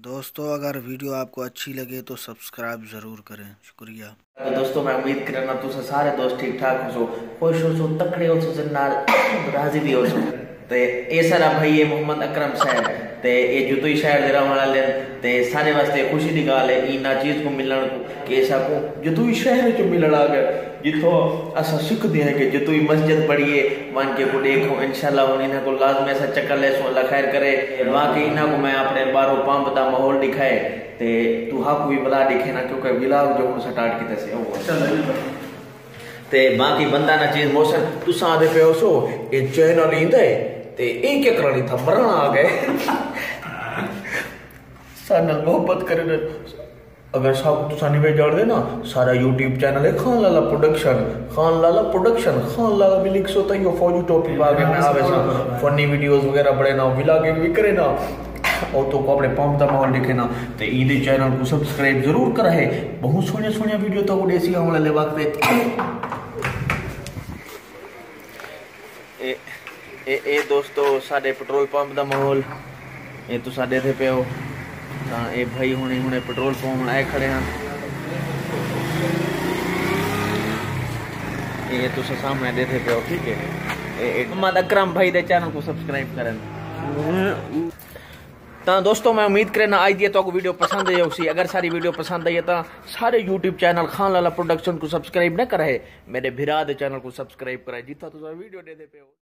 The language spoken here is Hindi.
दोस्तों अगर वीडियो आपको अच्छी लगे तो सब्सक्राइब ज़रूर करें। शुक्रिया। तो दोस्तों मैं उम्मीद करना तुम सारे दोस्त ठीक ठाक हो, खुश हो, तकड़े हो, नाल राजी भी हो। तो ये सारा भाई ये मोहम्मद अकरम साहब तो ये जुतोई शहर के रहने वाले ते सारे वास्ते खुशी की गाल है इना चीज को मिलन को कि ऐसा को जुतोई शहर चो मिलन आ गया जिथों असा सीखते हैं कि जुतोई मस्जिद पढ़िए वन के को देखो इंशाल्लाह उन इन्हें को लाजमी ऐसा चक्कर ले सो अल्लाह खैर करे। बाकी इन्हें को मैं अपने बारो पंप का माहौल दिखाए ते तू हक भी बला दिखे ना क्योंकि विलाग जो स्टार्ट किया से ते बाकी बंदा ना चीज मौसम तुसा आदे पे सो ये चैनल इंदे ते एक क्या करनी था मरना आ गए सानल मोहब्बत करे अगर सब तुसा निवे जान दे ना सारा यूट्यूब चैनल है खान लाला प्रोडक्शन खान लाला भी लिख सोता ही फौजी टॉपिक बागे में आवे सा फनी वीडियोस वगैरह बड़े ना व्लॉगिंग भी करे ना और तो को अपने पंप दा माहौल दिखे ना ते ईदे चैनल को सब्सक्राइब जरूर करे है बहुत सोनिया वीडियो तो देसी आने वाले वक्त ए दोस्तों साडे पेट्रोल पंप दा माहौल ये तो साडे थे पे हो ए भाई हुणे पेट्रोल पंप आए खड़े हैं ये तो सामने देते पे हो ठीक है। मोहम्मद अकरम भाई दे चैनल को सब्सक्राइब करें। तो दोस्तों मैं उम्मीद करें आज दिए तो वीडियो पसंद है उसी अगर सारी वीडियो पसंद आई है तो सारे यूट्यूब चैनल खान लाला प्रोडक्शन को सब्सक्राइब न करे मेरे भिरा दे चैनल को सब्सक्राइब कराए जितना तो वीडियो दे पे हो।